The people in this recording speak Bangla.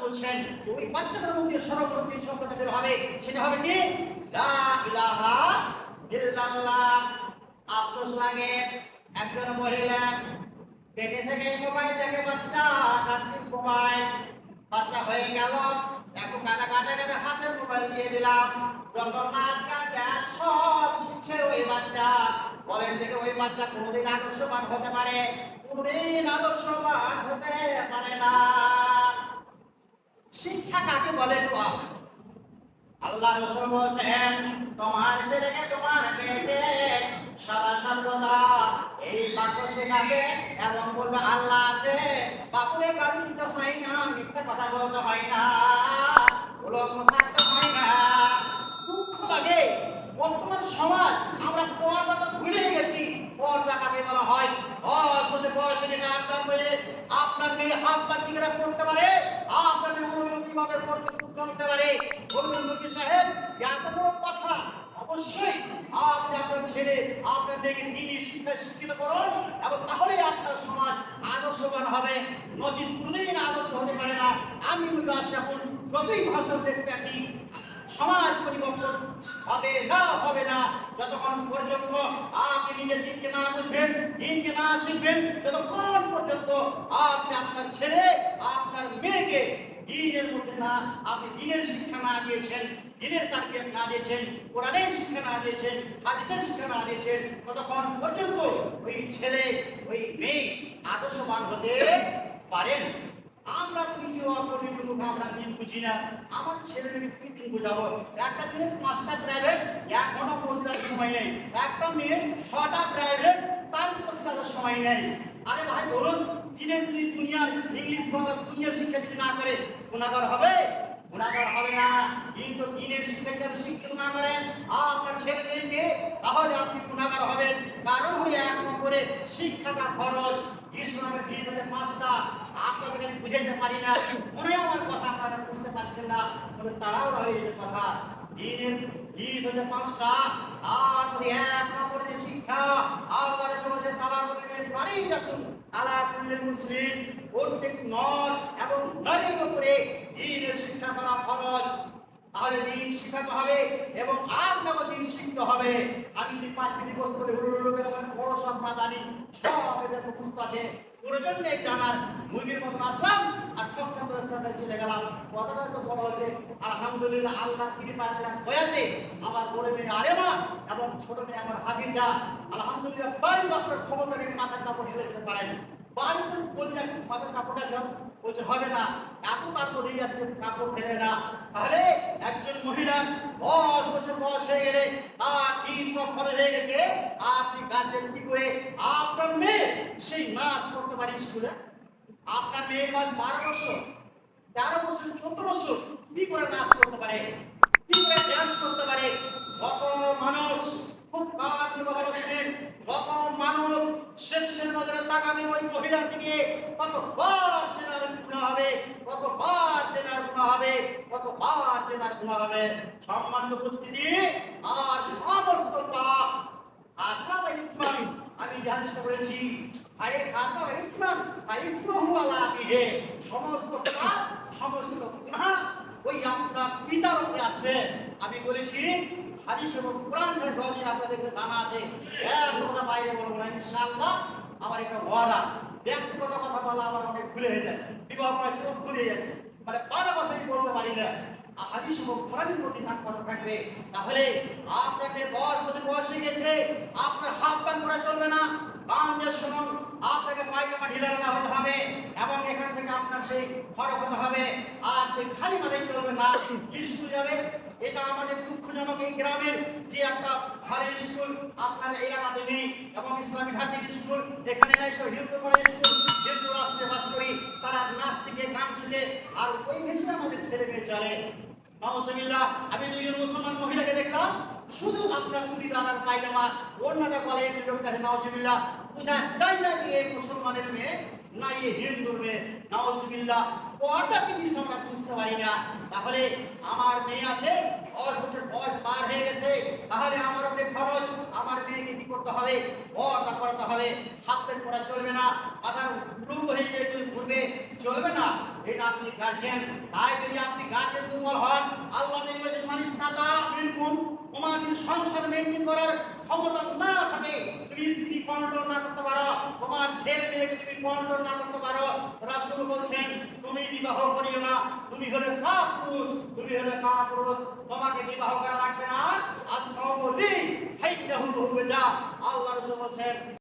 শুনছেন, ওই বাচ্চাটার মুখে সর্বপ্রথম শব্দটা বের হবে, সেটা হবে কি? লা ইলাহা ইল্লাল্লাহ। আফসোস লাগে, একজন মহিলা পেটে থেকে মোবাইল দেখে বাচ্চা, রাত্রির মোবাইল, বাচ্চা হয়ে গেল, এখন কাটা কাটা কাটা হাতের মোবাইল দিয়ে দিলাম, যখন নাচ গান ডান্স সব শিখছে ওই বাচ্চা। বলেন থেকে ওই বাচ্চা কোনোদিন আদর্শবান হতে পারে? কোনোদিন আদর্শবান হতে পারে না। শিক্ষা কাকে বলে? দোয়া। আল্লাহ রাসূল বলেন, তোমার ছেলেকে তোমার মেয়েকে সদা সর্বদা এই বাক্য শেখাবে এবং বলবে আল্লাহ আছে। বাপুরে গালি দিতে হয় না, মিথ্যা কথা বলতে হয় না, উলঙ্গ থাকতে হয় না। দুঃখ লাগে, বর্তমান সমাজ আমরা পর্দাটা ভুলে গেছি। পর্দা কাকে বলা হয়? 10 বছর বয়সে যেটা আপনার মেয়ে হাত পা টিকেরা করতে পারে, আপনার মেয়ে অনুমতিভাবে পড়তে চলতে পারে। বলুন মুফতি সাহেব, এত বড় কথা। অবশ্যই আপনি আপনার ছেলে আপনার মেয়েকে দ্বীনি শিক্ষায় শিক্ষিত করুন, এবং তাহলেই আপনার সমাজ আদর্শবান হবে। নজির কোনোদিন আদর্শ হতে পারে না। আমি বলবো এখন যতই ভাষণ দেখতে আপনি, সমাজ পরিবর্তন হবে না যতক্ষণ পর্যন্ত আপনি নিজের দিনকে না বুঝবেন, দিনকে না শিখবেন, যতক্ষণ পর্যন্ত আপনি আপনার ছেলে আপনার মেয়েকে দিনের মধ্যে না, আপনি দিনের শিক্ষা না দিয়েছেন, দিনের তারবিয়ত না দিয়েছেন, কোরআনের শিক্ষা না দিয়েছেন, হাদিসের শিক্ষা না দিয়েছেন, ততক্ষণ পর্যন্ত ওই ছেলে ওই মেয়ে আদর্শবান হতে পারেন। আমরা দ্বিতীয় অপরিপূর্ণ আমরা দিন বুঝি না। আমার ছেলেদেরকে কি দিন বোঝাবো? একটা ছেলে 5টা প্রাইভেট, 1 ঘন্টা মসজিদের সময় নেই। একটা মেয়ে 6টা প্রাইভেট, তার মসজিদের সময় নেই। আরে ভাই বলুন, দিনের দুনিয়ার ইংলিশ বাংলা দুনিয়ার শিক্ষা যদি না করে গুণাগার হবে? গুণাগার হবে না। কিন্তু দিনের শিক্ষা যদি শিক্ষিত না করেন আপনার ছেলে মেয়েকে, তাহলে আপনি গুণাগার হবেন। কারণ হলো 1 নম্বরে শিক্ষাটা ফরজ। ইসলামের দিন হচ্ছে 5টা। আপনাদেরকে আমি বুঝাইতে পারি না, মনে আমার কথা আপনারা বুঝতে পারছেন না, তবে তারাও হয়েছে কথা। দিনের দিন হচ্ছে 5টা। আর যদি 1 নম্বরে শিক্ষা, আল্লাহ রাসূলের তাআলা বলেন, বাড়ি যখন আলা কুল্লি মুসলিম, প্রত্যেক নর এবং নারীর উপরে দিনের শিক্ষা করা ফরজ। তাহলে দিন শিখাতে হবে এবং আপনাকে দিন শিখতে হবে। আমি যদি পাঠ্যটি বস্তু করে হুড়ুড়ু করে বড় সব না জানি, সব এদের মুখস্থ আছে, প্রয়োজন নেই জানার। মুরগির মতন আসলাম আর ঠকঠাকের সাথে চলে গেলাম। কথাটা তো বলা হচ্ছে আলহামদুলিল্লাহ, আল্লাহ কৃপা, আল্লাহ দয়াতে আমার বড় মেয়ে আরেমা এবং ছোট মেয়ে আমার হাফিজা আলহামদুলিল্লাহ বাড়ি আপনার ক্ষমতা নিয়ে মাথার কাপড় ঢেলে দিতে পারেন। বাড়ি বলছে মাথার কাপড়টা যাও, বলছে হবে না, এত তারপর দিয়ে আসছে কাপড় ফেলে না। তাহলে একজন মহিলা 10 বছর বয়স হয়ে গেলে তার 3 সব খরচ হয়ে গেছে, আপনি গার্জেন কি করে আপনার মেয়ে সেই নাচ করতে পারি স্কুলে? আপনার মেয়ের বয়স 12 বছর, 13 বছর, 14 বছর, কি করে নাচ করতে পারে, কি করে ডান্স করতে পারে? যত মানুষ খুব কান দিয়ে কথা শুনেন, যত মানুষ শেখের নজরে তাকাবে ওই মহিলার দিকে, কতবার জেনার গুনাহ হবে, কতবার জেনার গুনাহ হবে, কতবার জেনার গুনাহ হবে। সম্মানিত উপস্থিতি, আর সমস্ত পাপ আসাব ইসলাম, আমি জানিস করেছি আরে আসাব ইসলাম ইসমাহু আলা বিহে, সমস্ত পাপ সমস্ত গুনাহ ওই আপনার পিতার উপরে আসবে। আমি বলেছি হাদিস এবং কোরআন ছাড়া দলিল আপনাদের জানা আছে, এক কথা বাইরে বলবো না ইনশাআল্লাহ। আমার একটা ওয়াদা, ব্যক্তিগত কথা বলা আমার অনেক ভুলে হয়ে যায়, বিবাহ করেছে ভুলে যাচ্ছে, মানে বারো কথাই বলতে পারি না। হাদিস এবং কোরআনের মধ্যে নাক কথা থাকবে। তাহলে আপনাকে 10 বছর বয়স হয়ে গেছে, আপনার হাফ প্যান্ট পরা চলবে না। বাংলা শুনুন, আপনাকে পায়জামা ঢিলা না হতে হবে এবং এখান থেকে আপনার সেই ফরক হতে হবে। আর সেই খালি মাথায় চলবে না, স্কুল যাবে। এটা আমাদের দুঃখজনক, এই গ্রামের যে একটা ভারী স্কুল আপনার এলাকাতে নেই এবং ইসলামী ঘাটির স্কুল এখানে নাই, সব হিন্দু পড়ে স্কুল, হিন্দু রাষ্ট্রে বাস করি, তারা নাচ শিখে গান শিখে আর ওই দেশে আমাদের ছেলে মেয়ে চলে। নাউজুবিল্লাহ, আমি 2 জন মুসলমান মহিলাকে দেখলাম শুধু আপনার চুড়িদার আর পায়জামা, অন্যটা গলায় লোক কাছে, নাউজুবিল্লাহ, বুঝা যায় না যে এই মুসলমানের মেয়ে না ये হিন্দু মেয়ে নাউজুবিল্লাহ পর্দা কি জিনিস আমরা বুঝতে পারি না। তাহলে আমার মেয়ে আছে 10 বছর বয়স পার হয়ে গেছে, তাহলে আমার উপরে ফরজ আমার মেয়েকে কি করতে হবে? পর্দা করাতে হবে। হাফ প্যান্ট পরা চলবে না, মাথার উলঙ্গ হয়ে গেলে ঘুরবে চলবে না। এটা আপনি গার্জেন। তাই যদি আপনি গার্জেন দুর্বল হন, আল্লাহ নির্বাচন মানিস নাতা বিলকুল তোমার যদি সংসার মেনটেন করার ক্ষমতা না থাকে, তুমি স্ত্রী কন্ট্রোল না করতে পারো, তোমার ছেলে মেয়েকে তুমি কন্ট্রোল না করতে পারো, রাসূল বলছেন তুমি বিবাহ করিও না, তুমি হলে কাপুরুষ, তুমি হলে কাপুরুষ, তোমাকে বিবাহ করা লাগবে না। আস-সাওমু লি হাইয়াহু বিজা, আল্লাহ রাসূল বলছেন